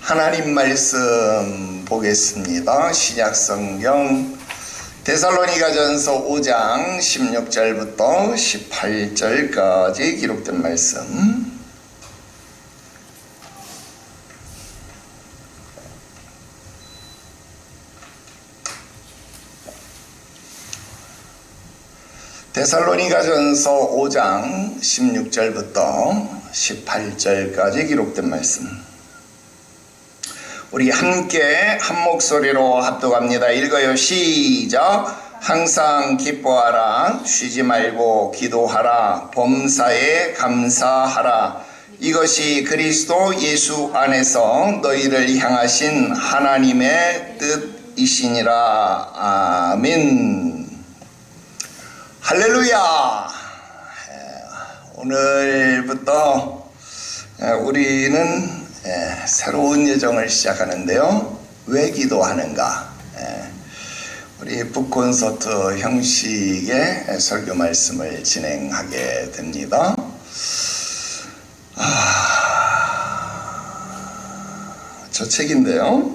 하나님 말씀 보겠습니다. 신약성경 데살로니가전서 5장 16절부터 18절까지 기록된 말씀. 데살로니가전서 5장 16절부터 18절까지 기록된 말씀. 우리 함께 한 목소리로 합독합니다. 읽어요. 시작. 항상 기뻐하라. 쉬지 말고 기도하라. 범사에 감사하라. 이것이 그리스도 예수 안에서 너희를 향하신 하나님의 뜻이시니라. 아멘. 할렐루야. 오늘부터 우리는 새로운 여정을 시작하는데요. 왜 기도하는가? 우리 북콘서트 형식의 설교 말씀을 진행하게 됩니다. 저 책인데요.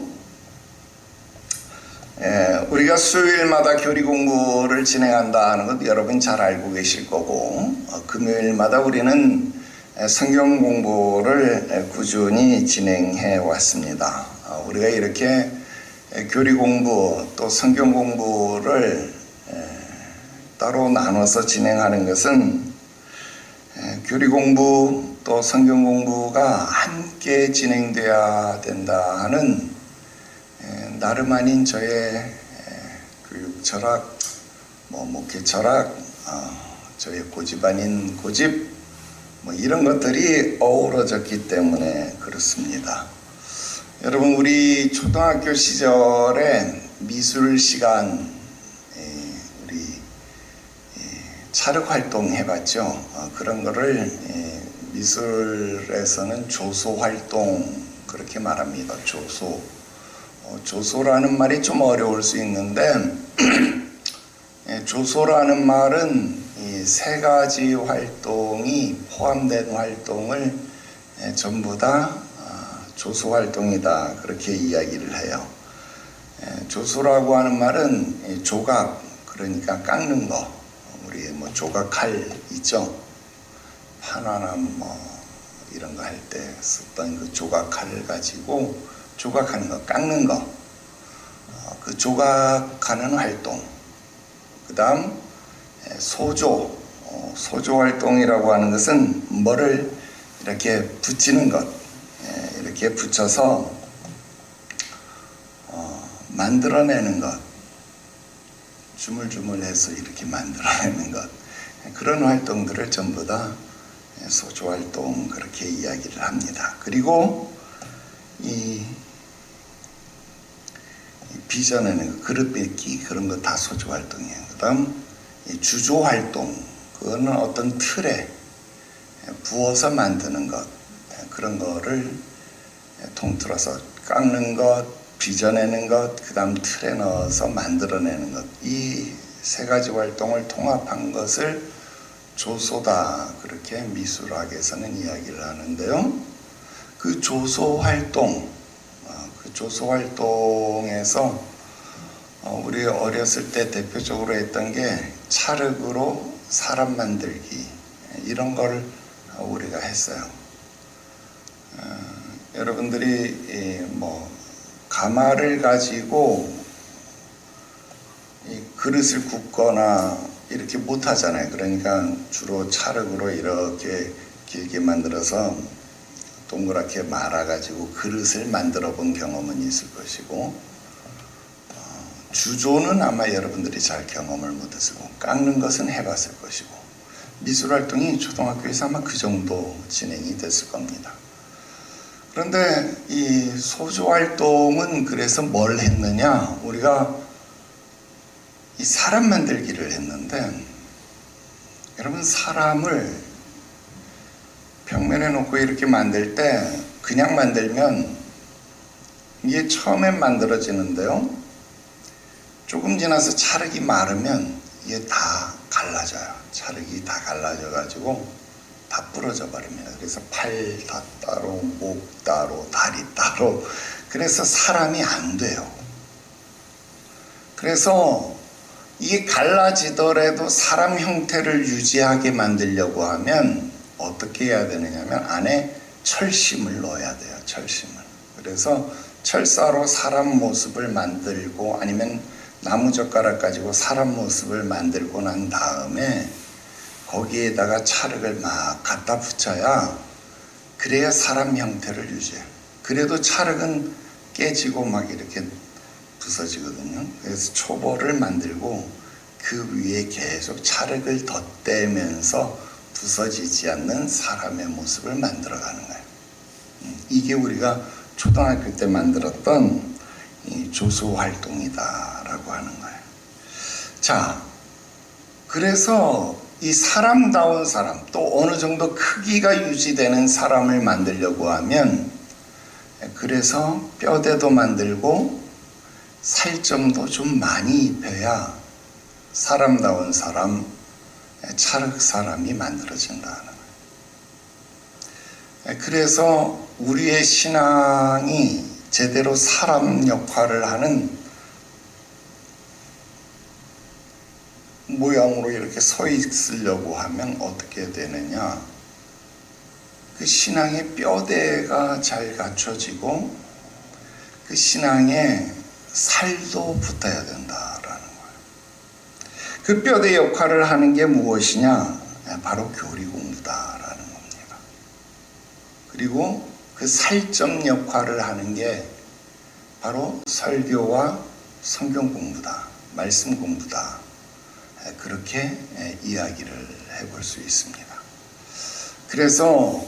우리가 수요일마다 교리 공부를 진행한다 하는 것 여러분 잘 알고 계실 거고, 금요일마다 우리는 성경 공부를 꾸준히 진행해 왔습니다. 우리가 이렇게 교리 공부 또 성경 공부를 따로 나눠서 진행하는 것은 교리 공부 또 성경 공부가 함께 진행돼야 된다 하는 나름 아닌 저의 교육 철학, 목회 철학, 저의 고집 아닌 고집, 이런 것들이 어우러졌기 때문에 그렇습니다. 여러분, 우리 초등학교 시절에 미술 시간 우리 찰흙 활동 해봤죠. 그런 거를 미술에서는 조소 활동 그렇게 말합니다. 조소라는 말이 좀 어려울 수 있는데 조소라는 말은 이 세 가지 활동이 포함된 활동을 전부 다 조소 활동이다 그렇게 이야기를 해요. 조소라고 하는 말은 조각, 그러니까 깎는 거, 우리 조각칼 있죠. 판화나 이런 거 할 때 썼던 그 조각칼을 가지고 조각하는 거, 깎는 거, 그 조각하는 활동. 그 다음 소조 활동이라고 하는 것은 뭐를 이렇게 붙이는 것, 이렇게 붙여서 만들어내는 것, 주물주물해서 이렇게 만들어내는 것, 그런 활동들을 전부 다 소조 활동 그렇게 이야기를 합니다. 그리고 이 빚어내는 거, 그릇 뺏기 그런 거 다 소조 활동이에요. 그 다음 주조 활동, 그거는 어떤 틀에 부어서 만드는 것, 그런 거를 통틀어서 깎는 것, 빚어내는 것, 그 다음 틀에 넣어서 만들어내는 것, 이 세 가지 활동을 통합한 것을 조소다 그렇게 미술학에서는 이야기를 하는데요. 그 조소 활동에서 우리 어렸을 때 대표적으로 했던 게 찰흙으로 사람 만들기, 이런 걸 우리가 했어요. 여러분들이 가마를 가지고 이 그릇을 굽거나 이렇게 못 하잖아요. 그러니까 주로 찰흙으로 이렇게 길게 만들어서 동그랗게 말아가지고 그릇을 만들어 본 경험은 있을 것이고, 주조는 아마 여러분들이 잘 경험을 못했을 거고, 깎는 것은 해봤을 것이고, 미술활동이 초등학교에서 아마 그 정도 진행이 됐을 겁니다. 그런데 이 소조활동은 그래서 뭘 했느냐, 우리가 이 사람 만들기를 했는데, 여러분 사람을 벽면에 놓고 이렇게 만들 때 그냥 만들면 이게 처음엔 만들어지는데요, 조금 지나서 찰흙이 마르면 이게 다 갈라져요. 찰흙이 다 갈라져 가지고 다 부러져 버립니다. 그래서 팔 다 따로, 목 따로, 다리 따로. 그래서 사람이 안 돼요. 그래서 이게 갈라지더라도 사람 형태를 유지하게 만들려고 하면 어떻게 해야 되느냐면 안에 철심을 넣어야 돼요. 철심을. 그래서 철사로 사람 모습을 만들고 아니면 나무젓가락 가지고 사람 모습을 만들고 난 다음에 거기에다가 찰흙을 막 갖다 붙여야 그래야 사람 형태를 유지해요. 그래도 찰흙은 깨지고 막 이렇게 부서지거든요. 그래서 초보를 만들고 그 위에 계속 찰흙을 덧대면서 부서지지 않는 사람의 모습을 만들어가는 거예요. 이게 우리가 초등학교 때 만들었던 이 조수활동이다라고 하는 거예요. 자, 그래서 이 사람다운 사람, 또 어느 정도 크기가 유지되는 사람을 만들려고 하면 그래서 뼈대도 만들고 살점도 좀 많이 입혀야 사람다운 사람, 찰흙 사람이 만들어진다는 거예요. 그래서 우리의 신앙이 제대로 사람 역할을 하는 모양으로 이렇게 서 있으려고 하면 어떻게 되느냐? 그 신앙의 뼈대가 잘 갖춰지고 그 신앙에 살도 붙어야 된다라는 거예요. 그 뼈대 역할을 하는 게 무엇이냐? 바로 교리 공부다라는 겁니다. 그리고 그 살점 역할을 하는 게 바로 설교와 성경 공부다, 말씀 공부다. 그렇게 이야기를 해볼 수 있습니다. 그래서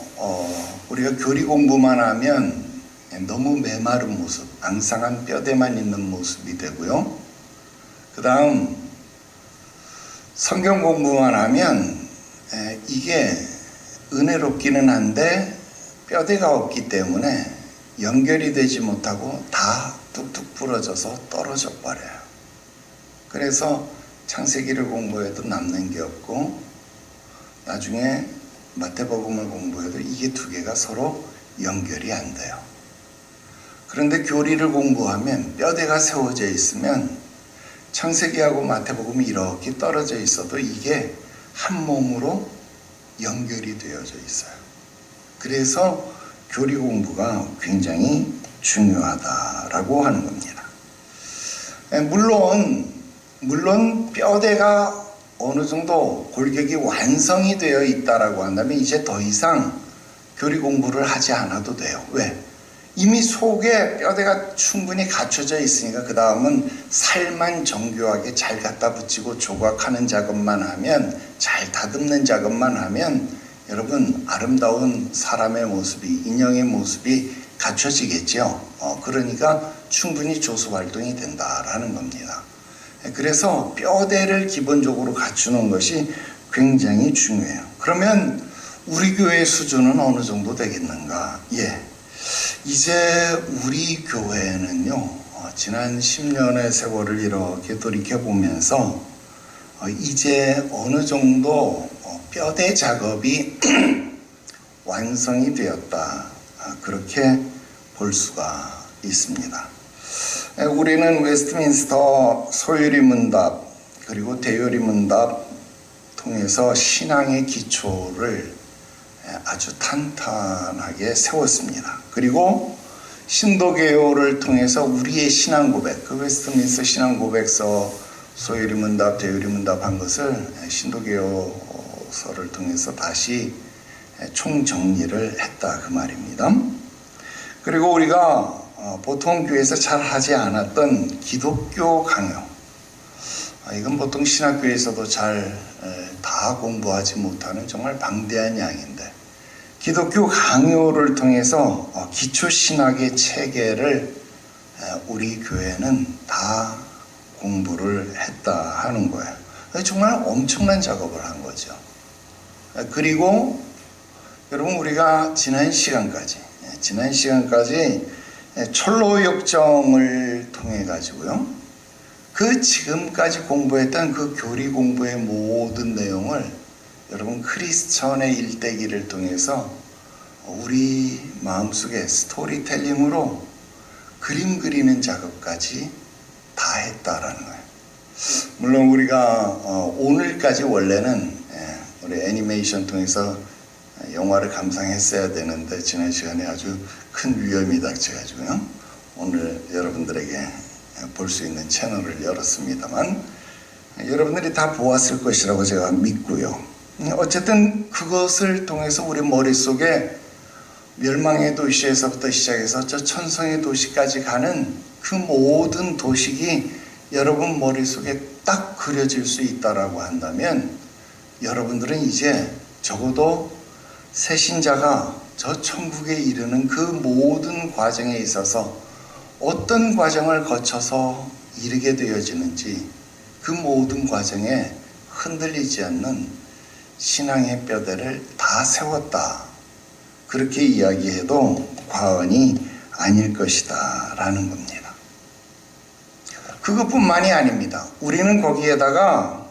우리가 교리 공부만 하면 너무 메마른 모습, 앙상한 뼈대만 있는 모습이 되고요. 그 다음 성경 공부만 하면 이게 은혜롭기는 한데 뼈대가 없기 때문에 연결이 되지 못하고 다 뚝뚝 부러져서 떨어져 버려요. 그래서 창세기를 공부해도 남는 게 없고 나중에 마태복음을 공부해도 이게 두 개가 서로 연결이 안 돼요. 그런데 교리를 공부하면 뼈대가 세워져 있으면 창세기하고 마태복음이 이렇게 떨어져 있어도 이게 한 몸으로 연결이 되어져 있어요. 그래서 교리 공부가 굉장히 중요하다라고 하는 겁니다. 물론 뼈대가 어느 정도 골격이 완성이 되어 있다라고 한다면 이제 더 이상 교리 공부를 하지 않아도 돼요. 왜? 이미 속에 뼈대가 충분히 갖춰져 있으니까 그 다음은 살만 정교하게 잘 갖다 붙이고 조각하는 작업만 하면, 잘 다듬는 작업만 하면 여러분 아름다운 사람의 모습이, 인형의 모습이 갖춰지겠죠. 그러니까 충분히 조수 활동이 된다라는 겁니다. 그래서 뼈대를 기본적으로 갖추는 것이 굉장히 중요해요. 그러면 우리 교회 수준은 어느 정도 되겠는가? 이제 우리 교회는요, 지난 10년의 세월을 이렇게 돌이켜보면서 이제 어느 정도 뼈대 작업이 완성이 되었다, 그렇게 볼 수가 있습니다. 우리는 웨스트민스터 소유리 문답 그리고 대요리 문답 통해서 신앙의 기초를 아주 탄탄하게 세웠습니다. 그리고 신도개요를 통해서 우리의 신앙 고백, 그 웨스트민스터 신앙 고백서 소유리 문답, 대요리 문답 한 것을 신도개요서를 통해서 다시 총정리를 했다, 그 말입니다. 그리고 우리가 보통 교회에서 잘 하지 않았던 기독교 강요, 이건 보통 신학교에서도 잘 다 공부하지 못하는 정말 방대한 양인데, 기독교 강요를 통해서 기초신학의 체계를 우리 교회는 다 공부를 했다 하는 거예요. 정말 엄청난 작업을 한 거죠. 그리고 여러분, 우리가 지난 시간까지 철로역정을 통해 가지고요, 그 지금까지 공부했던 그 교리 공부의 모든 내용을 여러분 크리스천의 일대기를 통해서 우리 마음속에 스토리텔링으로 그림 그리는 작업까지 다 했다라는 거예요. 물론 우리가 오늘까지 원래는 우리 애니메이션 통해서 영화를 감상했어야 되는데 지난 시간에 아주 큰 위험이 닥쳐가지고요. 오늘 여러분들에게 볼 수 있는 채널을 열었습니다만 여러분들이 다 보았을 것이라고 제가 믿고요. 어쨌든 그것을 통해서 우리 머릿속에 멸망의 도시에서부터 시작해서 저 천성의 도시까지 가는 그 모든 도식이 여러분 머릿속에 딱 그려질 수 있다라고 한다면 여러분들은 이제 적어도 새신자가 저 천국에 이르는 그 모든 과정에 있어서 어떤 과정을 거쳐서 이르게 되어지는지 그 모든 과정에 흔들리지 않는 신앙의 뼈대를 다 세웠다. 그렇게 이야기해도 과언이 아닐 것이다 라는 겁니다. 그것뿐만이 아닙니다. 우리는 거기에다가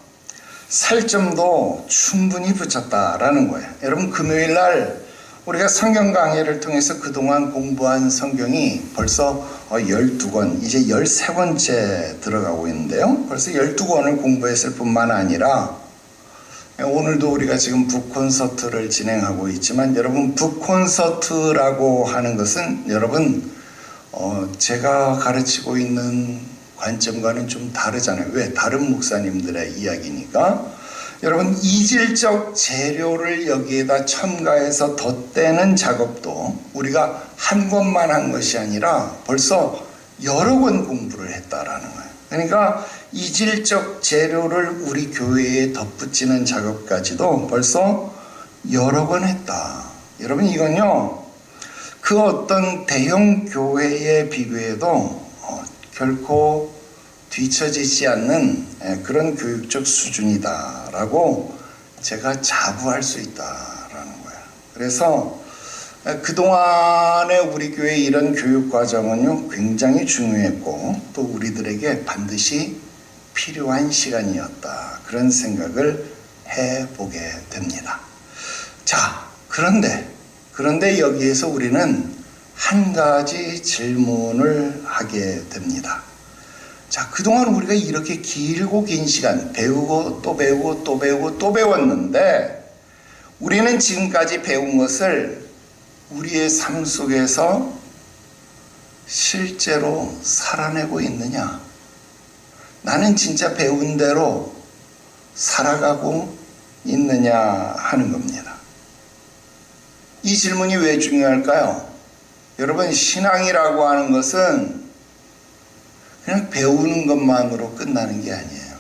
살점도 충분히 붙였다라는 거예요. 여러분 금요일날 우리가 성경 강해를 통해서 그동안 공부한 성경이 벌써 12권, 이제 13권째 들어가고 있는데요. 벌써 12권을 공부했을 뿐만 아니라 오늘도 우리가 지금 북콘서트를 진행하고 있지만 여러분 북콘서트라고 하는 것은 여러분 제가 가르치고 있는 관점과는 좀 다르잖아요. 왜? 다른 목사님들의 이야기니까. 여러분 이질적 재료를 여기에다 첨가해서 덧대는 작업도 우리가 한 권만 한 것이 아니라 벌써 여러 권 공부를 했다라는 거예요. 그러니까 이질적 재료를 우리 교회에 덧붙이는 작업까지도 벌써 여러 권 했다. 여러분 이건요 그 어떤 대형 교회에 비교해도 결코 뒤처지지 않는 그런 교육적 수준이다라고 제가 자부할 수 있다라는 거예요. 그래서 그동안의 우리 교회 이런 교육 과정은요 굉장히 중요했고 또 우리들에게 반드시 필요한 시간이었다. 그런 생각을 해보게 됩니다. 자, 그런데 여기에서 우리는 한 가지 질문을 하게 됩니다. 자, 그동안 우리가 이렇게 길고 긴 시간 배우고 또 배우고 또 배우고 또 배웠는데 우리는 지금까지 배운 것을 우리의 삶 속에서 실제로 살아내고 있느냐? 나는 진짜 배운 대로 살아가고 있느냐 하는 겁니다. 이 질문이 왜 중요할까요? 여러분 신앙이라고 하는 것은 그냥 배우는 것만으로 끝나는 게 아니에요.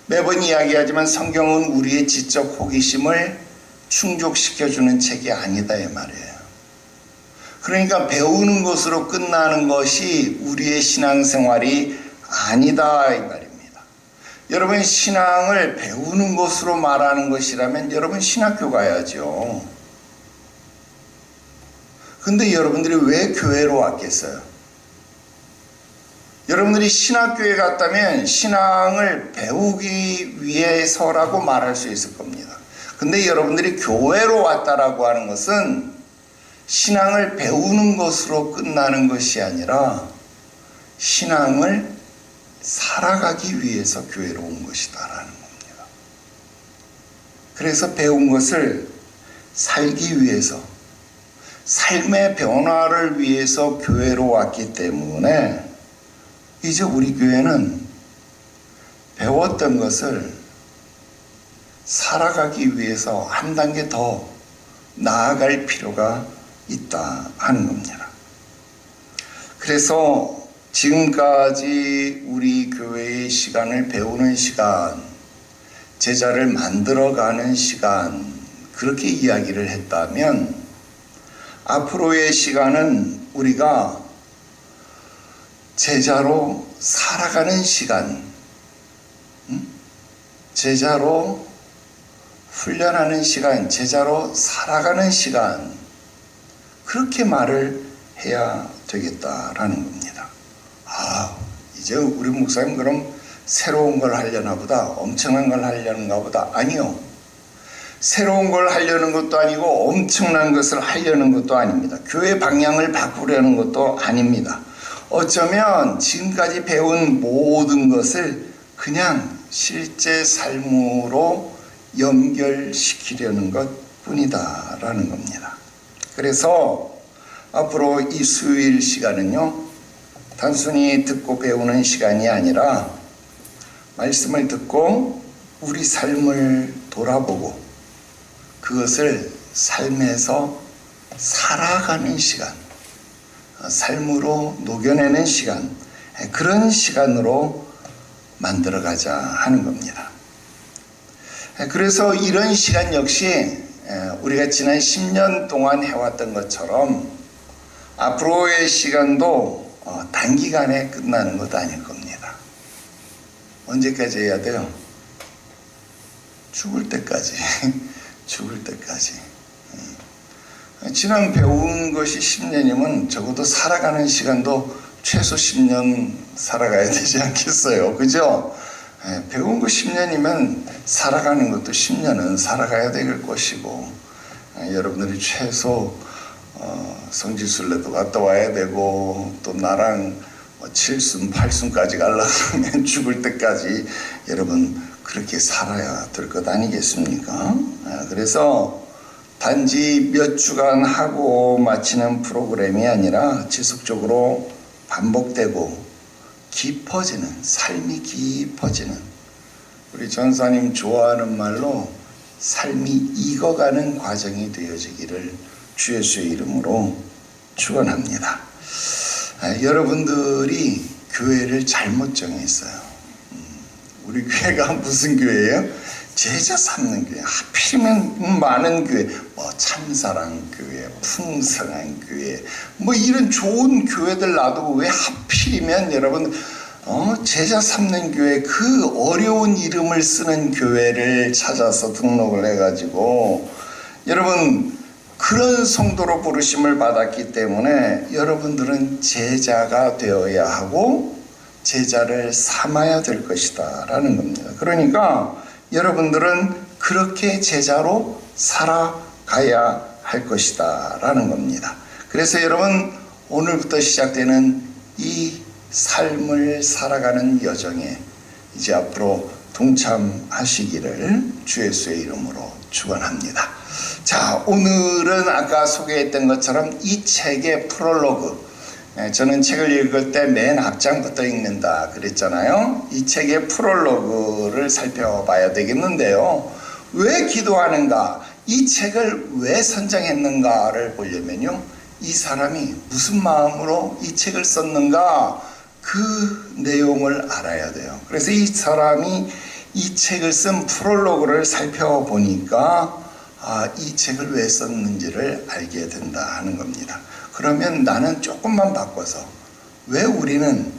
매번 이야기하지만 성경은 우리의 지적 호기심을 충족시켜주는 책이 아니다 이 말이에요. 그러니까 배우는 것으로 끝나는 것이 우리의 신앙생활이 아니다 이 말입니다. 여러분 신앙을 배우는 것으로 말하는 것이라면 여러분 신학교 가야죠. 근데 여러분들이 왜 교회로 왔겠어요? 여러분들이 신학교에 갔다면 신앙을 배우기 위해서라고 말할 수 있을 겁니다. 근데 여러분들이 교회로 왔다라고 하는 것은 신앙을 배우는 것으로 끝나는 것이 아니라 신앙을 살아가기 위해서 교회로 온 것이다라는 겁니다. 그래서 배운 것을 살기 위해서 삶의 변화를 위해서 교회로 왔기 때문에 이제 우리 교회는 배웠던 것을 살아가기 위해서 한 단계 더 나아갈 필요가 있다 하는 겁니다. 그래서 지금까지 우리 교회의 시간을 배우는 시간, 제자를 만들어가는 시간, 그렇게 이야기를 했다면 앞으로의 시간은 우리가 제자로 살아가는 시간, 제자로 훈련하는 시간, 제자로 살아가는 시간, 그렇게 말을 해야 되겠다라는 겁니다. 아, 이제 우리 목사님 그럼 새로운 걸 하려나 보다, 엄청난 걸 하려는가 보다. 아니요. 새로운 걸 하려는 것도 아니고 엄청난 것을 하려는 것도 아닙니다. 교회 방향을 바꾸려는 것도 아닙니다. 어쩌면 지금까지 배운 모든 것을 그냥 실제 삶으로 연결시키려는 것 뿐이다라는 겁니다. 그래서 앞으로 이 수요일 시간은요, 단순히 듣고 배우는 시간이 아니라 말씀을 듣고 우리 삶을 돌아보고 그것을 삶에서 살아가는 시간, 삶으로 녹여내는 시간, 그런 시간으로 만들어가자 하는 겁니다. 그래서 이런 시간 역시 우리가 지난 10년 동안 해왔던 것처럼 앞으로의 시간도 단기간에 끝나는 것도 아닐 겁니다. 언제까지 해야 돼요? 죽을 때까지. 죽을 때까지. 지난 배운 것이 10년이면 적어도 살아가는 시간도 최소 10년 살아가야 되지 않겠어요? 그죠? 배운 거 10년이면 살아가는 것도 10년은 살아가야 될 것이고, 여러분들이 최소 성지순례도 갔다 와야 되고, 또 나랑 7순, 8순까지 가려고 하면 죽을 때까지 여러분 그렇게 살아야 될 것 아니겠습니까? 그래서 단지 몇 주간 하고 마치는 프로그램이 아니라 지속적으로 반복되고 깊어지는, 삶이 깊어지는, 우리 전사님 좋아하는 말로 삶이 익어가는 과정이 되어지기를 주 예수의 이름으로 축원합니다. 여러분들이 교회를 잘못 정했어요. 우리 교회가 무슨 교회예요? 제자 삼는 교회. 하필이면 많은 교회, 뭐 참사랑 교회, 풍성한 교회, 뭐 이런 좋은 교회들 놔두고 왜 하필이면 여러분 제자 삼는 교회, 그 어려운 이름을 쓰는 교회를 찾아서 등록을 해가지고, 여러분 그런 성도로 부르심을 받았기 때문에 여러분들은 제자가 되어야 하고 제자를 삼아야 될 것이다 라는 겁니다. 그러니까 여러분들은 그렇게 제자로 살아가야 할 것이다 라는 겁니다. 그래서 여러분 오늘부터 시작되는 이 삶을 살아가는 여정에 이제 앞으로 동참하시기를 주 예수의 이름으로 축원합니다. 자, 오늘은 아까 소개했던 것처럼 이 책의 프롤로그, 저는 책을 읽을 때 맨 앞장부터 읽는다 그랬잖아요. 이 책의 프롤로그를 살펴봐야 되겠는데요. 왜 기도하는가, 이 책을 왜 선정했는가를 보려면요, 이 사람이 무슨 마음으로 이 책을 썼는가, 그 내용을 알아야 돼요. 그래서 이 사람이 이 책을 쓴 프롤로그를 살펴보니까 이 책을 왜 썼는지를 알게 된다 하는 겁니다. 그러면 나는 조금만 바꿔서 우리는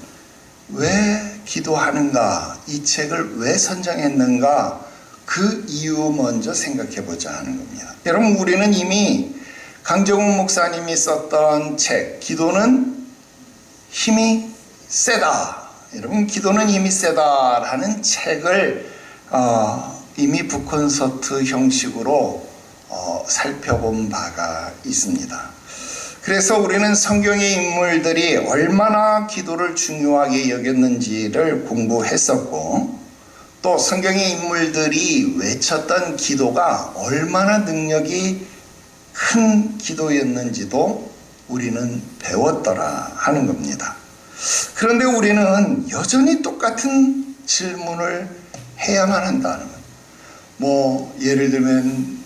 왜 기도하는가, 이 책을 왜 선정했는가, 그 이유 먼저 생각해 보자 하는 겁니다. 여러분, 우리는 이미 강정훈 목사님이 썼던 책, 기도는 힘이 세다, 여러분 기도는 힘이 세다라는 책을 이미 북콘서트 형식으로 살펴본 바가 있습니다. 그래서 우리는 성경의 인물들이 얼마나 기도를 중요하게 여겼는지를 공부했었고, 또 성경의 인물들이 외쳤던 기도가 얼마나 능력이 큰 기도였는지도 우리는 배웠더라 하는 겁니다. 그런데 우리는 여전히 똑같은 질문을 해야만 한다는 거예요. 뭐 예를 들면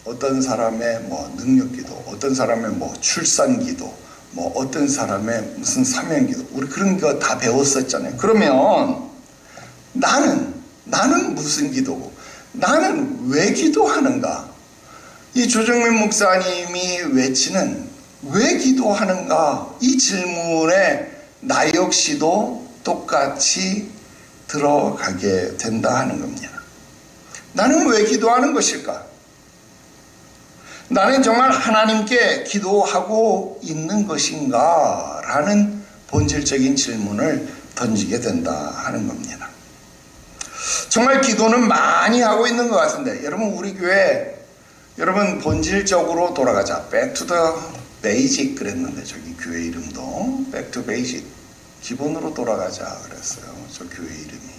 어떤 사람의 능력기도, 어떤 사람의 출산기도, 어떤 사람의 무슨 사명기도, 우리 그런 거 다 배웠었잖아요. 그러면 나는 무슨 기도고, 나는 왜 기도하는가? 이 조정민 목사님이 외치는 왜 기도하는가, 이 질문에 나 역시도 똑같이 들어가게 된다 하는 겁니다. 나는 왜 기도하는 것일까? 나는 정말 하나님께 기도하고 있는 것인가? 라는 본질적인 질문을 던지게 된다 하는 겁니다. 정말 기도는 많이 하고 있는 것 같은데, 여러분 우리 교회 여러분 본질적으로 돌아가자. Back to the basic 그랬는데, 저기 교회 이름도 Back to basic, 기본으로 돌아가자 그랬어요. 저 교회 이름이.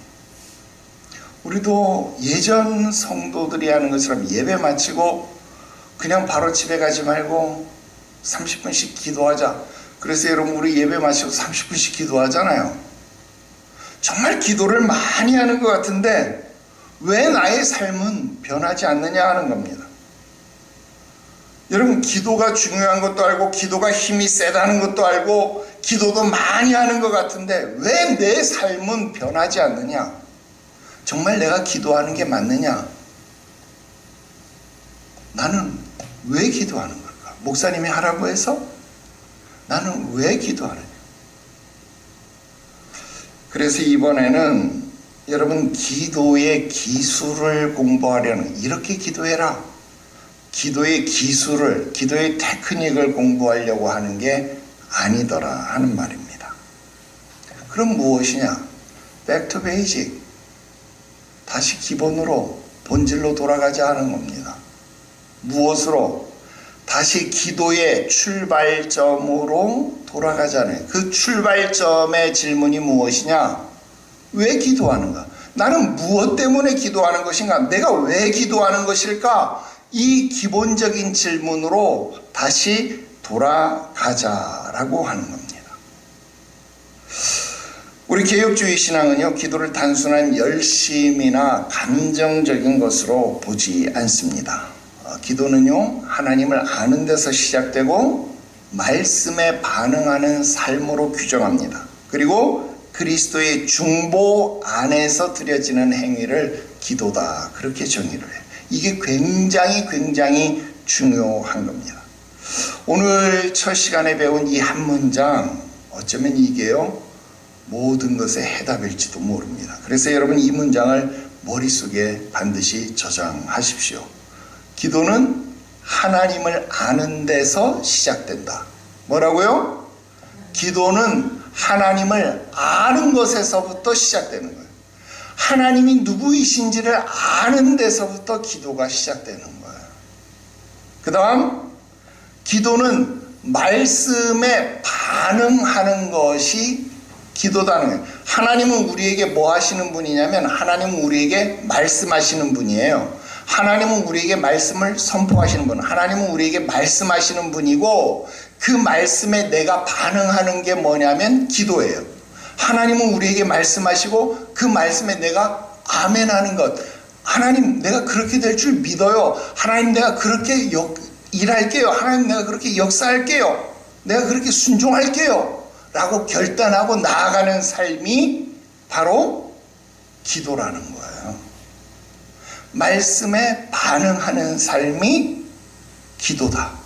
우리도 예전 성도들이 하는 것처럼 예배 마치고 그냥 바로 집에 가지 말고 30분씩 기도하자. 그래서 여러분 우리 예배 마치고 30분씩 기도하잖아요. 정말 기도를 많이 하는 것 같은데 왜 나의 삶은 변하지 않느냐 하는 겁니다. 여러분 기도가 중요한 것도 알고 기도가 힘이 세다는 것도 알고 기도도 많이 하는 것 같은데 왜 내 삶은 변하지 않느냐? 정말 내가 기도하는 게 맞느냐? 나는 왜 기도하는 걸까? 목사님이 하라고 해서? 나는 왜 기도하느냐? 그래서 이번에는 여러분 기도의 기술을 공부하려는, 이렇게 기도해라, 기도의 기술을, 기도의 테크닉을 공부하려고 하는 게 아니더라 하는 말입니다. 그럼 무엇이냐? Back to basic, 다시 기본으로, 본질로 돌아가자 하는 겁니다. 무엇으로? 다시 기도의 출발점으로 돌아가자는, 그 출발점의 질문이 무엇이냐? 왜 기도하는가? 나는 무엇 때문에 기도하는 것인가? 내가 왜 기도하는 것일까? 이 기본적인 질문으로 다시 돌아가자라고 하는 겁니다. 우리 개혁주의 신앙은요, 기도를 단순한 열심이나 감정적인 것으로 보지 않습니다. 기도는요, 하나님을 아는 데서 시작되고 말씀에 반응하는 삶으로 규정합니다. 그리고 그리스도의 중보 안에서 드려지는 행위를 기도다, 그렇게 정의를 해요. 이게 굉장히 중요한 겁니다. 오늘 첫 시간에 배운 이 한 문장, 어쩌면 이게요, 모든 것의 해답일지도 모릅니다. 그래서 여러분 이 문장을 머릿속에 반드시 저장하십시오. 기도는 하나님을 아는 데서 시작된다. 뭐라고요? 기도는 하나님을 아는 것에서부터 시작되는 거예요. 하나님이 누구이신지를 아는 데서부터 기도가 시작되는 거예요. 그 다음, 기도는 말씀에 반응하는 것이 기도다는 거예요. 하나님은 우리에게 뭐 하시는 분이냐면, 하나님은 우리에게 말씀하시는 분이에요. 하나님은 우리에게 말씀을 선포하시는 분, 하나님은 우리에게 말씀하시는 분이고, 그 말씀에 내가 반응하는 게 뭐냐면 기도예요. 하나님은 우리에게 말씀하시고 그 말씀에 내가 아멘하는 것, 하나님 내가 그렇게 될 줄 믿어요, 하나님 내가 그렇게 일할게요, 하나님 내가 그렇게 역사할게요, 내가 그렇게 순종할게요 라고 결단하고 나아가는 삶이 바로 기도라는 거예요. 말씀에 반응하는 삶이 기도다.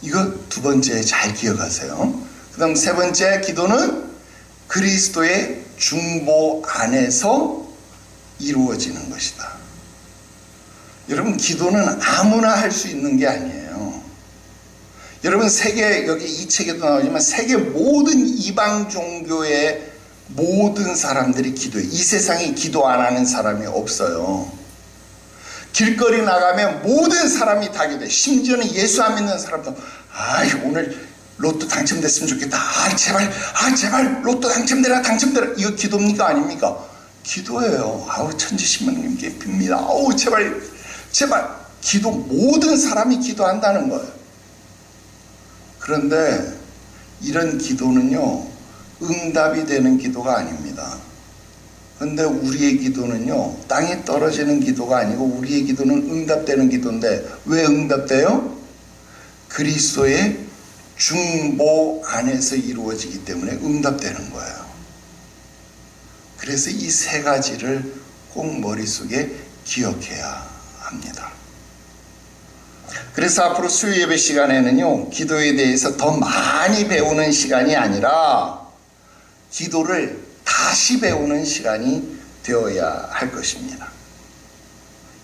이거 두 번째 잘 기억하세요. 그 다음 세 번째, 기도는 그리스도의 중보 안에서 이루어지는 것이다. 여러분 기도는 아무나 할 수 있는 게 아니에요. 여러분 세계, 여기 이 책에도 나오지만 세계 모든 이방 종교의 모든 사람들이 기도해. 이 세상에 기도 안 하는 사람이 없어요. 길거리 나가면 모든 사람이 다 기도해. 심지어는 예수 안 믿는 사람도, 오늘 로또 당첨됐으면 좋겠다, 제발 로또 당첨되라. 이거 기도입니까 아닙니까? 기도예요. 천지신명님께 빕니다. 제발. 기도, 모든 사람이 기도한다는 거예요. 그런데 이런 기도는요, 응답이 되는 기도가 아닙니다. 그런데 우리의 기도는요, 땅에 떨어지는 기도가 아니고 우리의 기도는 응답되는 기도인데, 왜 응답돼요? 그리스도의 중보 안에서 이루어지기 때문에 응답되는 거예요. 그래서 이 세 가지를 꼭 머릿속에 기억해야 합니다. 그래서 앞으로 수요 예배 시간에는요, 기도에 대해서 더 많이 배우는 시간이 아니라 기도를 다시 배우는 시간이 되어야 할 것입니다.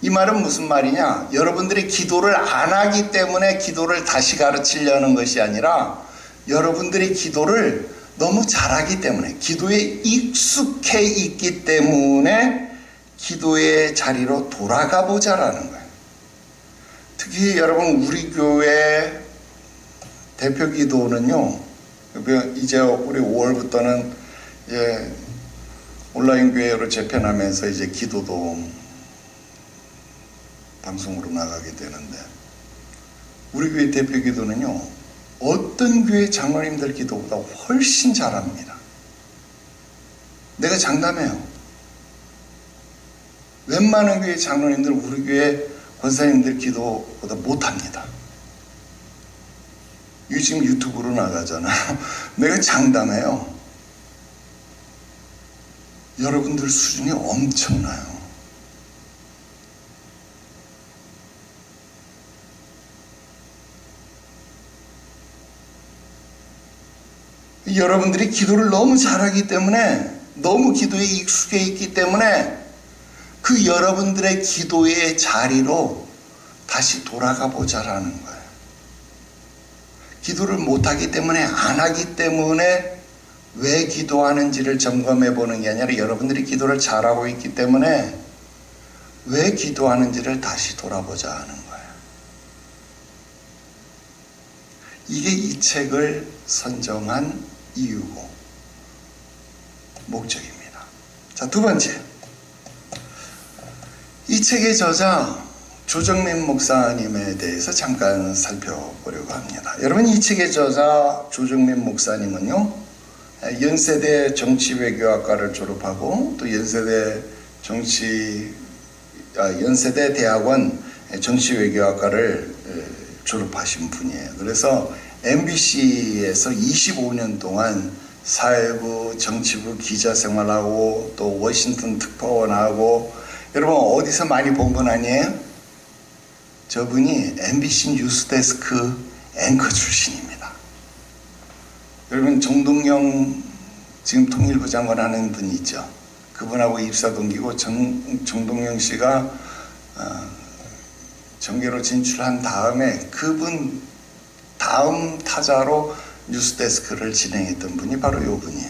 이 말은 무슨 말이냐? 여러분들이 기도를 안 하기 때문에 기도를 다시 가르치려는 것이 아니라, 여러분들이 기도를 너무 잘하기 때문에, 기도에 익숙해 있기 때문에 기도의 자리로 돌아가 보자라는 거예요. 특히 여러분, 우리 교회 대표 기도는요, 이제 우리 5월부터는 이제 온라인 교회로 재편하면서 이제 기도도 방송으로 나가게 되는데, 우리 교회 대표 기도는요, 어떤 교회 장로님들 기도보다 훨씬 잘합니다. 내가 장담해요. 웬만한 교회 장로님들, 우리 교회 권사님들 기도보다 못합니다. 이거 지금 유튜브로 나가잖아요. 내가 장담해요. 여러분들 수준이 엄청나요. 여러분들이 기도를 너무 잘하기 때문에, 너무 기도에 익숙해 있기 때문에 그 여러분들의 기도의 자리로 다시 돌아가 보자라는 거예요. 기도를 못하기 때문에, 안 하기 때문에 왜 기도하는지를 점검해 보는 게 아니라, 여러분들이 기도를 잘하고 있기 때문에 왜 기도하는지를 다시 돌아보자 하는 거예요. 이게 이 책을 선정한 이유고 목적입니다. 자, 두 번째, 이 책의 저자 조정민 목사님에 대해서 잠깐 살펴보려고 합니다. 여러분, 이 책의 저자 조정민 목사님은요, 연세대 정치외교학과를 졸업하고 또 연세대 대학원 정치외교학과를 졸업하신 분이에요. 그래서 MBC에서 25년 동안 사회부, 정치부 기자 생활하고 또 워싱턴 특파원하고, 여러분 어디서 많이 본 분 아니에요? 저분이 MBC 뉴스데스크 앵커 출신입니다. 여러분, 정동영 지금 통일부 장관 하는 분 있죠? 그분하고 입사 동기고, 정동영 씨가 정계로 진출한 다음에 그분 다음 타자로 뉴스데스크를 진행했던 분이 바로 요 분이에요.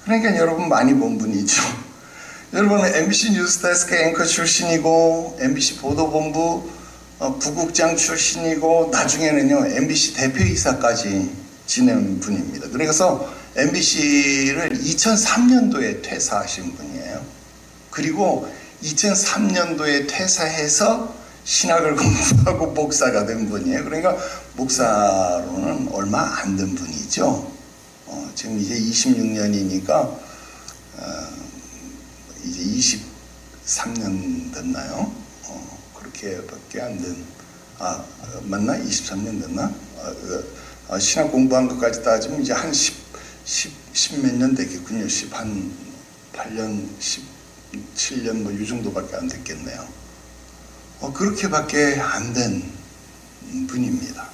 그러니까 여러분 많이 본 분이죠. 여러분은 MBC 뉴스데스크 앵커 출신이고, MBC 보도본부 부국장 출신이고, 나중에는요 MBC 대표이사까지 지낸 분입니다. 그래서 MBC를 2003년도에 퇴사하신 분이에요. 그리고 2003년도에 퇴사해서 신학을 공부하고 목사가 된 분이에요. 그러니까 목사로는 얼마 안 된 분이죠. 지금 이제 26년이니까 이제 23년 됐나요? 그렇게밖에 안 된, 맞나? 23년 됐나? 신학 공부한 것까지 따지면 이제 한 10 몇 년 됐겠군요. 한 8년, 17년 뭐 이 정도밖에 안 됐겠네요. 그렇게밖에 안 된 분입니다.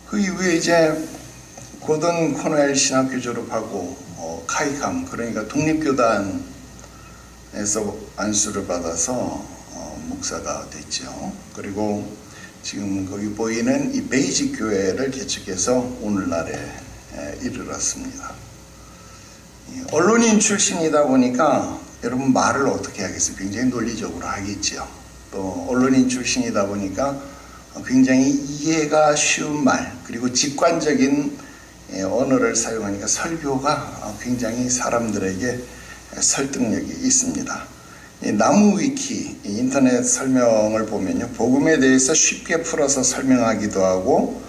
그 이후에 이제 고든 코넬 신학교 졸업하고 카이캄, 그러니까 독립교단에서 안수를 받아서 목사가 됐죠. 그리고 지금 거기 보이는 이 베이직 교회를 개척해서 오늘날에 이르렀습니다. 언론인 출신이다 보니까 여러분 말을 어떻게 하겠어요? 굉장히 논리적으로 하겠죠. 또 언론인 출신이다 보니까 굉장히 이해가 쉬운 말, 그리고 직관적인 언어를 사용하니까 설교가 굉장히 사람들에게 설득력이 있습니다. 나무 위키 인터넷 설명을 보면요, 복음에 대해서 쉽게 풀어서 설명하기도 하고,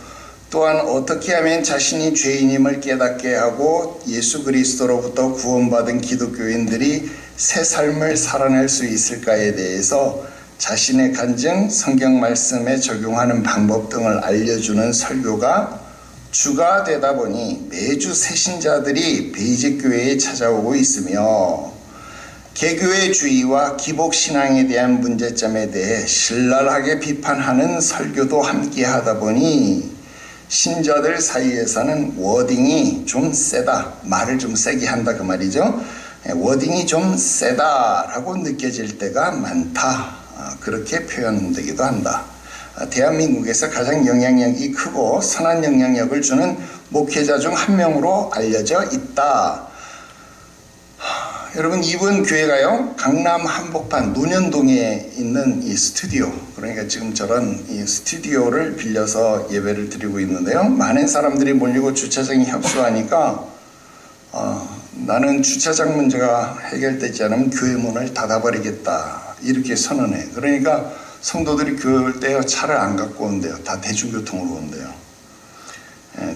또한 어떻게 하면 자신이 죄인임을 깨닫게 하고 예수 그리스도로부터 구원받은 기독교인들이 새 삶을 살아낼 수 있을까에 대해서 자신의 간증, 성경 말씀에 적용하는 방법 등을 알려주는 설교가 주가 되다 보니 매주 새신자들이 베이직 교회에 찾아오고 있으며, 개교회주의와 기복신앙에 대한 문제점에 대해 신랄하게 비판하는 설교도 함께 하다 보니 신자들 사이에서는 워딩이 좀 세다, 말을 좀 세게 한다 그 말이죠. 워딩이 좀 세다라고 느껴질 때가 많다, 그렇게 표현되기도 한다. 대한민국에서 가장 영향력이 크고 선한 영향력을 주는 목회자 중 한 명으로 알려져 있다. 여러분, 이번 교회가요, 강남 한복판 논현동에 있는 이 스튜디오, 그러니까 지금 저런 이 스튜디오를 빌려서 예배를 드리고 있는데요, 많은 사람들이 몰리고 주차장이 협소하니까 나는 주차장 문제가 해결되지 않으면 교회 문을 닫아버리겠다, 이렇게 선언해. 그러니까 성도들이 교회 올 때요, 차를 안 갖고 온대요. 다 대중교통으로 온대요.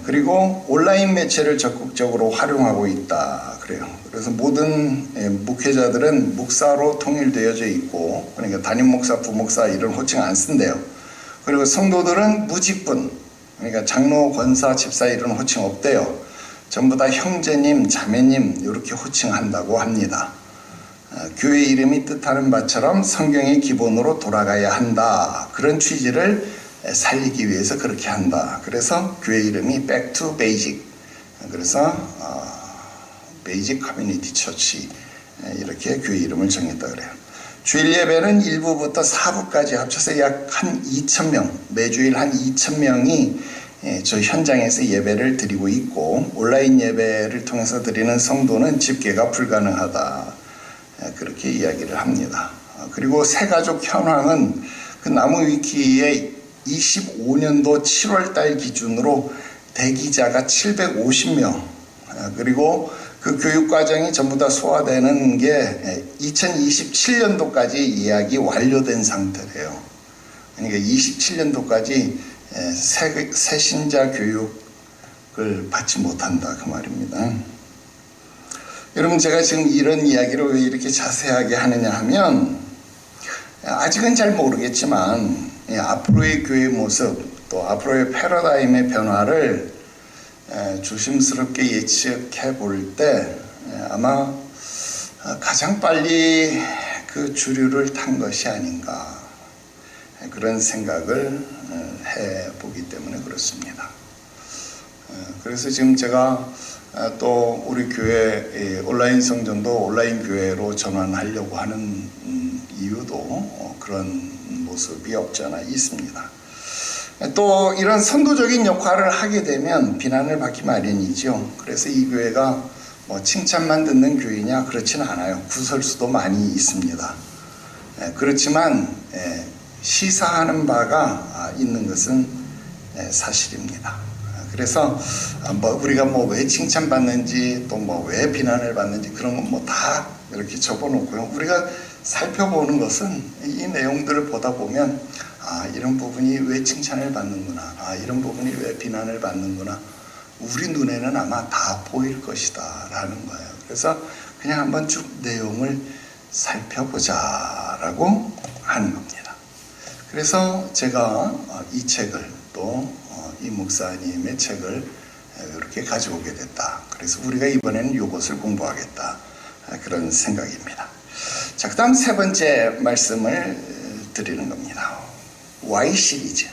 그리고 온라인 매체를 적극적으로 활용하고 있다 그래요. 그래서 모든 목회자들은 목사로 통일되어져 있고, 그러니까 담임 목사, 부목사 이런 호칭 안 쓴대요. 그리고 성도들은 무직분, 그러니까 장로, 권사, 집사 이런 호칭 없대요. 전부 다 형제님, 자매님 이렇게 호칭한다고 합니다. 교회 이름이 뜻하는 바처럼 성경의 기본으로 돌아가야 한다, 그런 취지를 살리기 위해서 그렇게 한다. 그래서 교회 이름이 Back to Basic, 그래서 베이직 커뮤니티 처치, 이렇게 교회 이름을 정했다 그래요. 주일 예배는 1부부터 4부까지 합쳐서 약 한 2,000명, 매주일 한 2,000명이 저 현장에서 예배를 드리고 있고, 온라인 예배를 통해서 드리는 성도는 집계가 불가능하다, 그렇게 이야기를 합니다. 그리고 새가족 현황은 그 나무위키에 25년도 7월달 기준으로 대기자가 750명, 그리고 그 교육과정이 전부 다 소화되는 게 2027년도까지 예약이 완료된 상태래요. 그러니까 27년도까지 새신자 교육을 받지 못한다, 그 말입니다. 여러분, 제가 지금 이런 이야기를 왜 이렇게 자세하게 하느냐 하면, 아직은 잘 모르겠지만 앞으로의 교회의 모습, 또 앞으로의 패러다임의 변화를 조심스럽게 예측해 볼 때 아마 가장 빨리 그 주류를 탄 것이 아닌가, 그런 생각을 해보기 때문에 그렇습니다. 그래서 지금 제가 또 우리 교회 온라인 성전도 온라인 교회로 전환하려고 하는 이유도 그런 모습이 없지 않아 있습니다. 또 이런 선도적인 역할을 하게 되면 비난을 받기 마련이죠. 그래서 이 교회가 뭐 칭찬만 듣는 교회냐, 그렇지는 않아요. 구설수도 많이 있습니다. 그렇지만 시사하는 바가 있는 것은 사실입니다. 그래서 우리가 왜 칭찬받는지, 또 왜 비난을 받는지, 그런 건 다 이렇게 적어놓고요, 우리가 살펴보는 것은 이 내용들을 보다 보면 이런 부분이 왜 칭찬을 받는구나, 이런 부분이 왜 비난을 받는구나, 우리 눈에는 아마 다 보일 것이다 라는 거예요. 그래서 그냥 한번 쭉 내용을 살펴보자 라고 하는 겁니다. 그래서 제가 이 책을, 또 이 목사님의 책을 이렇게 가져오게 됐다. 그래서 우리가 이번에는 이것을 공부하겠다, 그런 생각입니다. 자, 그 다음 세 번째 말씀을 드리는 겁니다. Y 시리즈.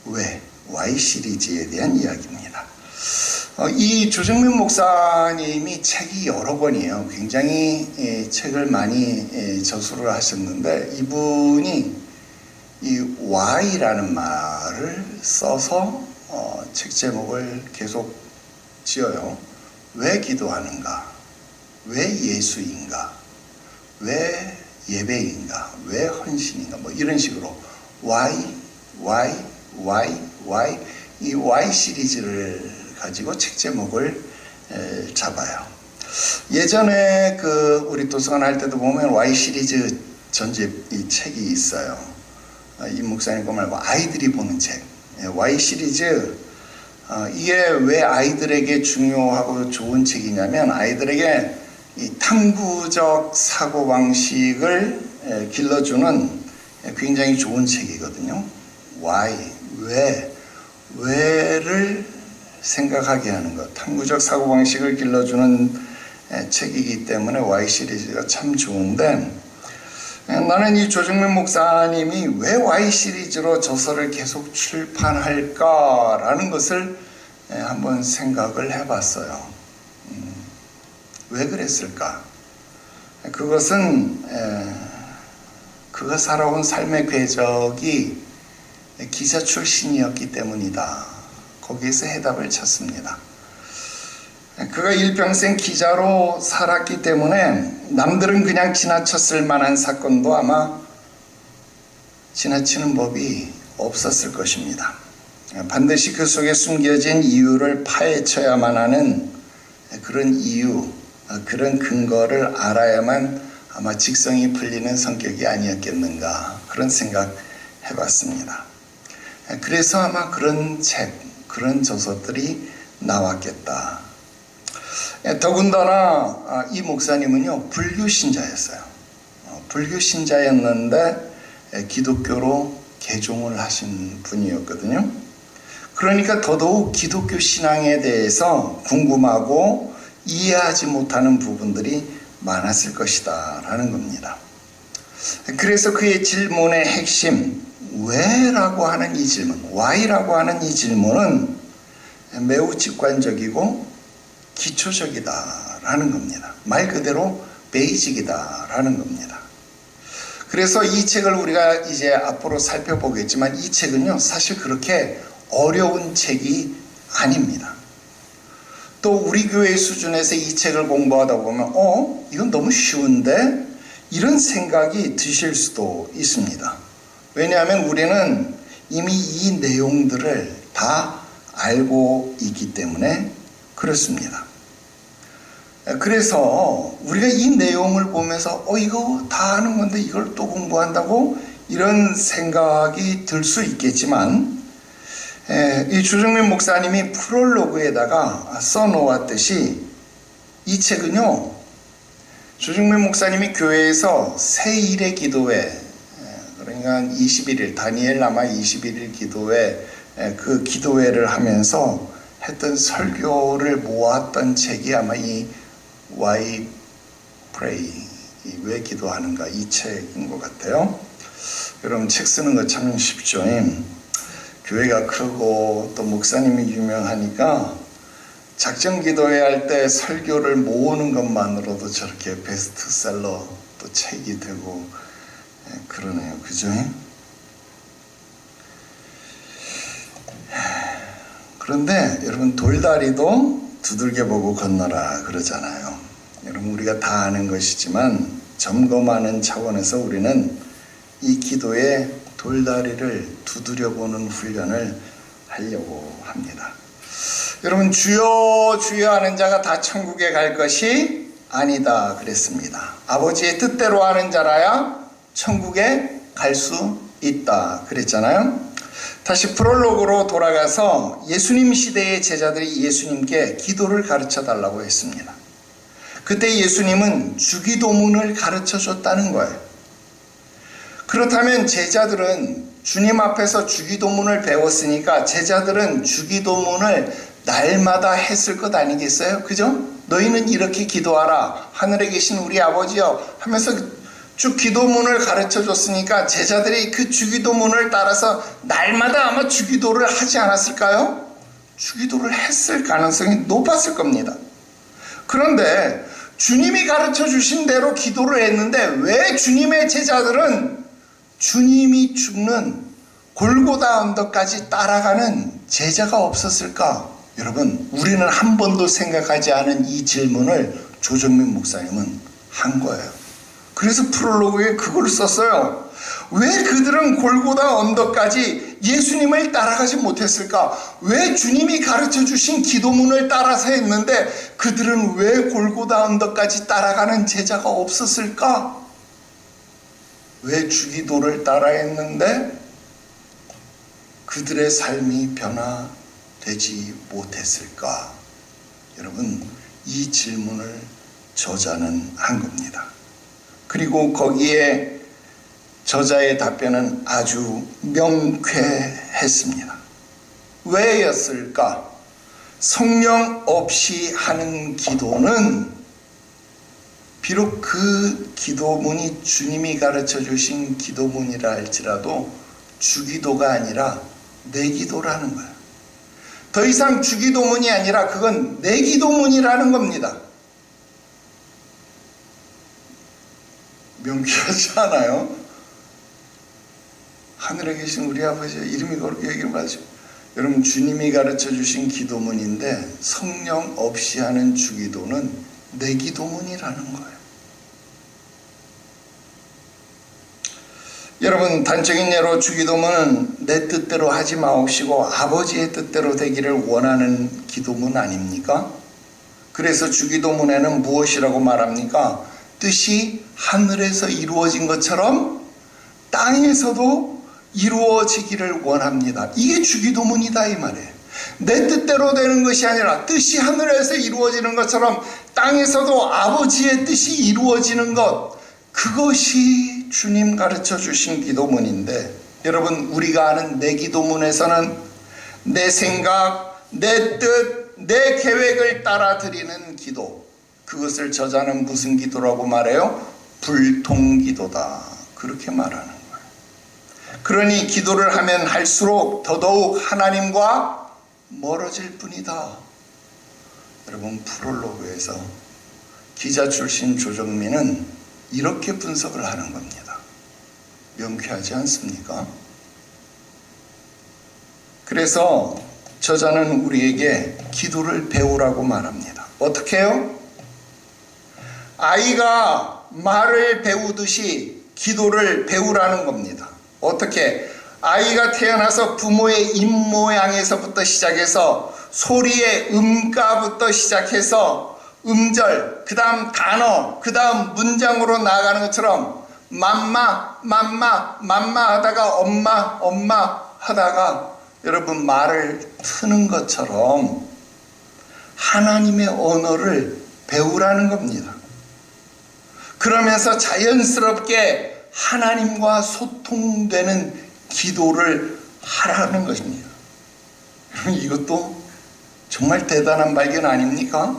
왜? Y 시리즈에 대한 이야기입니다. 이 조정민 목사님이 책이 여러 권이에요. 굉장히 책을 많이 저술을 하셨는데, 이분이 이 Y라는 말을 써서 책 제목을 계속 지어요. 왜 기도하는가? 왜 예수인가? 왜 예배인가? 왜 헌신인가? 이런 식으로 Y, 이 Y 시리즈를 가지고 책 제목을 잡아요. 예전에 우리 도서관 할 때도 보면 Y 시리즈 전집 이 책이 있어요. 이 목사님 거 말고 아이들이 보는 책, Y 시리즈. 이게 왜 아이들에게 중요하고 좋은 책이냐면, 아이들에게 이 탐구적 사고방식을 길러주는 굉장히 좋은 책이거든요. Why, 왜를 생각하게 하는 것, 탐구적 사고방식을 길러주는 책이기 때문에 Y 시리즈가 참 좋은데, 나는 이 조정민 목사님이 왜 Y 시리즈로 저서를 계속 출판할까라는 것을 한번 생각을 해봤어요. 왜 그랬을까? 그것은 그가 살아온 삶의 궤적이 기자 출신이었기 때문이다. 거기에서 해답을 찾습니다. 그가 일평생 기자로 살았기 때문에 남들은 그냥 지나쳤을 만한 사건도 아마 지나치는 법이 없었을 것입니다. 반드시 그 속에 숨겨진 이유를 파헤쳐야만 하는 그런 이유, 그런 근거를 알아야만 아마 직성이 풀리는 성격이 아니었겠는가, 그런 생각 해봤습니다. 그래서 아마 그런 책, 그런 저서들이 나왔겠다. 더군다나 이 목사님은요, 불교 신자였어요. 불교 신자였는데 기독교로 개종을 하신 분이었거든요. 그러니까 더더욱 기독교 신앙에 대해서 궁금하고 이해하지 못하는 부분들이 많았을 것이다 라는 겁니다. 그래서 그의 질문의 핵심, 왜라고 하는 이 질문, why라고 하는 이 질문은 매우 직관적이고 기초적이다 라는 겁니다. 말 그대로 베이직이다 라는 겁니다. 그래서 이 책을 우리가 이제 앞으로 살펴보겠지만 이 책은요, 사실 그렇게 어려운 책이 아닙니다. 또 우리 교회 수준에서 이 책을 공부하다 보면 이건 너무 쉬운데? 이런 생각이 드실 수도 있습니다. 왜냐하면 우리는 이미 이 내용들을 다 알고 있기 때문에 그렇습니다. 그래서 우리가 이 내용을 보면서 이거 다 아는 건데 이걸 또 공부한다고? 이런 생각이 들 수 있겠지만 이 조정민 목사님이 프롤로그에다가 써놓았듯이 이 책은요, 조정민 목사님이 교회에서 새1의 기도회, 그러니까 21일, 다니엘 남아 21일 기도회, 그 기도회를 하면서 했던 설교를 모았던 책이 아마 이 Why Pray, 왜 기도하는가, 이 책인 것 같아요. 여러분 책 쓰는 거 참 쉽죠. 교회가 크고 또 목사님이 유명하니까 작정 기도회 할 때 설교를 모으는 것만으로도 저렇게 베스트셀러 또 책이 되고 그러네요. 그죠? 그런데 여러분 돌다리도 두들겨 보고 건너라 그러잖아요. 여러분 우리가 다 아는 것이지만 점검하는 차원에서 우리는 이 기도에 돌다리를 두드려보는 훈련을 하려고 합니다. 여러분 주여 주여 하는 자가 다 천국에 갈 것이 아니다 그랬습니다. 아버지의 뜻대로 하는 자라야 천국에 갈 수 있다 그랬잖아요. 다시 프롤로그로 돌아가서 예수님 시대의 제자들이 예수님께 기도를 가르쳐 달라고 했습니다. 그때 예수님은 주기도문을 가르쳐 줬다는 거예요. 그렇다면 제자들은 주님 앞에서 주기도문을 배웠으니까 제자들은 주기도문을 날마다 했을 것 아니겠어요? 그죠? 너희는 이렇게 기도하라. 하늘에 계신 우리 아버지여 하면서 쭉 기도문을 가르쳐 줬으니까 제자들이 그 주기도문을 따라서 날마다 아마 주기도를 하지 않았을까요? 주기도를 했을 가능성이 높았을 겁니다. 그런데 주님이 가르쳐 주신 대로 기도를 했는데 왜 주님의 제자들은 주님이 죽는 골고다 언덕까지 따라가는 제자가 없었을까? 여러분, 우리는 한 번도 생각하지 않은 이 질문을 조정민 목사님은 한 거예요. 그래서 프롤로그에 그걸 썼어요. 왜 그들은 골고다 언덕까지 예수님을 따라가지 못했을까? 왜 주님이 가르쳐 주신 기도문을 따라서 했는데 그들은 왜 골고다 언덕까지 따라가는 제자가 없었을까? 왜 주기도를 따라 했는데 그들의 삶이 변화되지 못했을까? 여러분, 이 질문을 저자는 한 겁니다. 그리고 거기에 저자의 답변은 아주 명쾌했습니다. 왜였을까? 성령 없이 하는 기도는 비록 그 기도문이 주님이 가르쳐 주신 기도문이라 할지라도 주기도가 아니라 내기도라는 거예요. 더 이상 주기도문이 아니라 그건 내기도문이라는 겁니다. 명쾌하지 않아요? 하늘에 계신 우리 아버지 이름이 그렇게 얘기를 하죠. 여러분, 주님이 가르쳐 주신 기도문인데 성령 없이 하는 주기도는 내 기도문이라는 거예요. 여러분, 단적인 예로 주기도문은 내 뜻대로 하지 마옵시고 아버지의 뜻대로 되기를 원하는 기도문 아닙니까? 그래서 주기도문에는 무엇이라고 말합니까? 뜻이 하늘에서 이루어진 것처럼 땅에서도 이루어지기를 원합니다. 이게 주기도문이다 이 말이에요. 내 뜻대로 되는 것이 아니라 뜻이 하늘에서 이루어지는 것처럼 땅에서도 아버지의 뜻이 이루어지는 것, 그것이 주님 가르쳐 주신 기도문인데, 여러분, 우리가 아는 내 기도문에서는 내 생각, 내 뜻, 내 계획을 따라 드리는 기도, 그것을 저자는 무슨 기도라고 말해요? 불통기도다, 그렇게 말하는 거예요. 그러니 기도를 하면 할수록 더더욱 하나님과 멀어질 뿐이다. 여러분, 프롤로그에서 기자 출신 조정민은 이렇게 분석을 하는 겁니다. 명쾌하지 않습니까? 그래서 저자는 우리에게 기도를 배우라고 말합니다. 어떻게 해요? 아이가 말을 배우듯이 기도를 배우라는 겁니다. 어떻게? 아이가 태어나서 부모의 입모양에서부터 시작해서 소리의 음가부터 시작해서 음절, 그 다음 단어, 그 다음 문장으로 나아가는 것처럼 맘마, 맘마, 맘마 하다가 엄마, 엄마 하다가 여러분 말을 트는 것처럼 하나님의 언어를 배우라는 겁니다. 그러면서 자연스럽게 하나님과 소통되는 기도를 하라는 것입니다. 여러분, 이것도 정말 대단한 발견 아닙니까?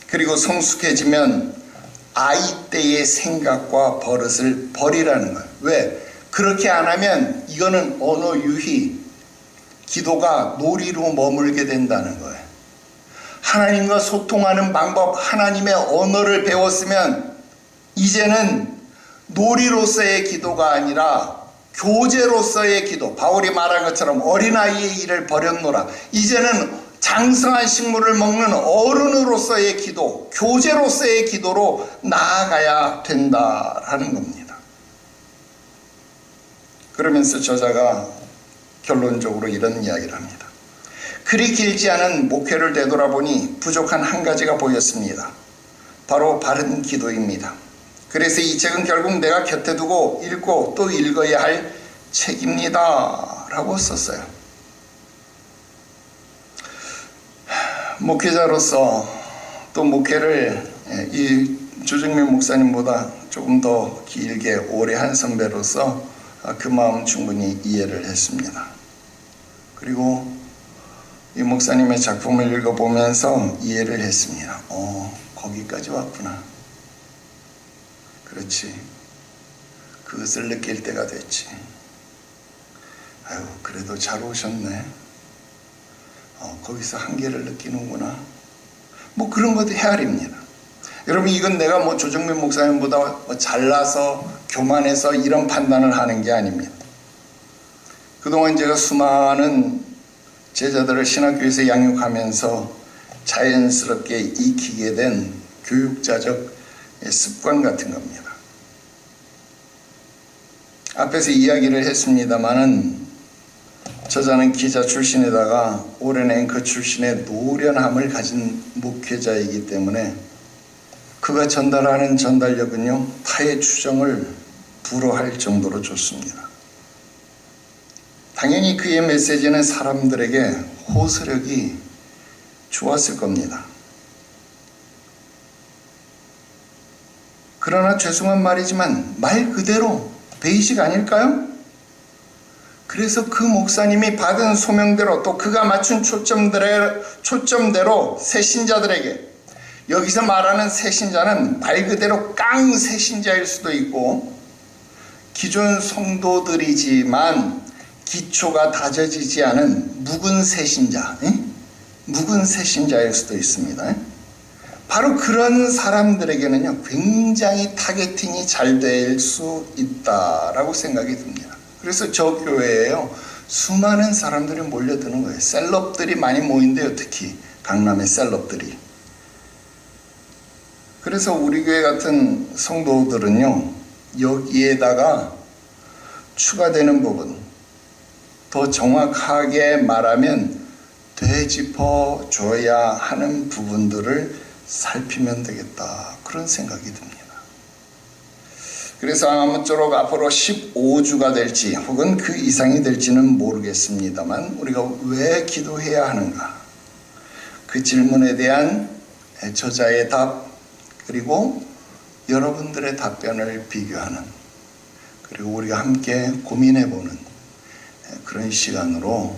그리고 성숙해지면 아이 때의 생각과 버릇을 버리라는 거예요. 왜? 그렇게 안 하면 이거는 언어 유희, 기도가 놀이로 머물게 된다는 거예요. 하나님과 소통하는 방법, 하나님의 언어를 배웠으면 이제는 놀이로서의 기도가 아니라 교제로서의 기도, 바울이 말한 것처럼 어린아이의 일을 버렸노라. 이제는 장성한 식물을 먹는 어른으로서의 기도, 교제로서의 기도로 나아가야 된다라는 겁니다. 그러면서 저자가 결론적으로 이런 이야기를 합니다. 그리 길지 않은 목회를 되돌아보니 부족한 한 가지가 보였습니다. 바로 바른 기도입니다. 그래서 이 책은 결국 내가 곁에 두고 읽고 또 읽어야 할 책입니다 라고 썼어요. 목회자로서 또 목회를 이 조정민 목사님보다 조금 더 길게 오래 한 선배로서 그 마음 충분히 이해를 했습니다. 그리고 이 목사님의 작품을 읽어보면서 이해를 했습니다. 거기까지 왔구나. 그렇지. 그것을 느낄 때가 됐지. 아유, 그래도 잘 오셨네. 거기서 한계를 느끼는구나. 뭐 그런 것도 헤아립니다. 여러분, 이건 내가 뭐 조정민 목사님보다 뭐 잘나서 교만해서 이런 판단을 하는 게 아닙니다. 그동안 제가 수많은 제자들을 신학교에서 양육하면서 자연스럽게 익히게 된 교육자적 습관 같은 겁니다. 앞에서 이야기를 했습니다마는 저자는 기자 출신에다가 오랜 앵커 출신의 노련함을 가진 목회자이기 때문에 그가 전달하는 전달력은요, 타의 추정을 불허할 정도로 좋습니다. 당연히 그의 메시지는 사람들에게 호소력이 좋았을 겁니다. 그러나 죄송한 말이지만 말 그대로 베이직 아닐까요? 그래서 그 목사님이 받은 소명대로 또 그가 맞춘 초점대로 새신자들에게, 여기서 말하는 새신자는 말 그대로 깡 새신자일 수도 있고 기존 성도들이지만 기초가 다져지지 않은 묵은 새신자, 묵은 새신자일 수도 있습니다. 바로 그런 사람들에게는요, 굉장히 타겟팅이 잘 될 수 있다라고 생각이 듭니다. 그래서 저 교회에요, 수많은 사람들이 몰려드는 거예요. 셀럽들이 많이 모인대요. 특히 강남의 셀럽들이. 그래서 우리 교회 같은 성도들은요, 여기에다가 추가되는 부분, 더 정확하게 말하면 되짚어 줘야 하는 부분들을 살피면 되겠다, 그런 생각이 듭니다. 그래서 아무쪼록 앞으로 15주가 될지 혹은 그 이상이 될지는 모르겠습니다만, 우리가 왜 기도해야 하는가, 그 질문에 대한 저자의 답, 그리고 여러분들의 답변을 비교하는, 그리고 우리가 함께 고민해보는 그런 시간으로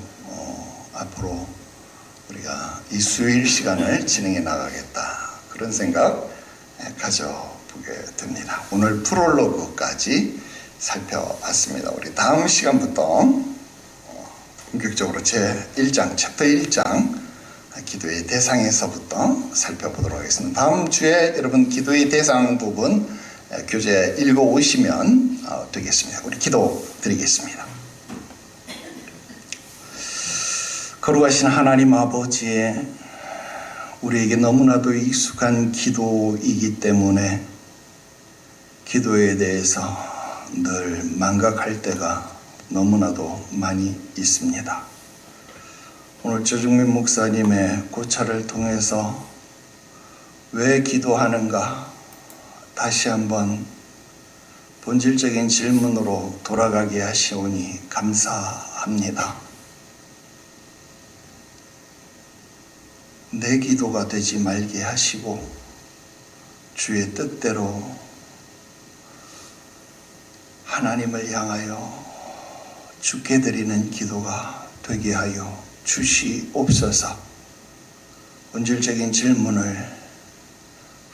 앞으로 우리가 이 수요일 시간을 진행해 나가겠다, 그런 생각 가져보게 됩니다. 오늘 프롤로그까지 살펴봤습니다. 우리 다음 시간부터 본격적으로 제 1장, 챕터 1장 기도의 대상에서부터 살펴보도록 하겠습니다. 다음 주에 여러분 기도의 대상 부분 교재 읽어오시면 되겠습니다. 우리 기도 드리겠습니다. 거룩하신 하나님 아버지, 우리에게 너무나도 익숙한 기도이기 때문에 기도에 대해서 늘 망각할 때가 너무나도 많이 있습니다. 오늘 조중민 목사님의 고찰을 통해서 왜 기도하는가 다시 한번 본질적인 질문으로 돌아가게 하시오니 감사합니다. 내 기도가 되지 말게 하시고 주의 뜻대로 하나님을 향하여 주께 드리는 기도가 되게 하여 주시옵소서. 본질적인 질문을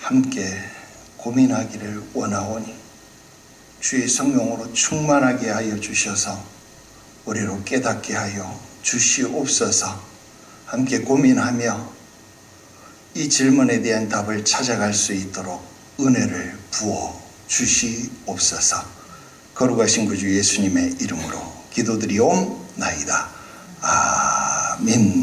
함께 고민하기를 원하오니 주의 성령으로 충만하게 하여 주셔서 우리로 깨닫게 하여 주시옵소서. 함께 고민하며 이 질문에 대한 답을 찾아갈 수 있도록 은혜를 부어 주시옵소서. 거룩하신 구주 예수님의 이름으로 기도드리옵나이다. 아멘.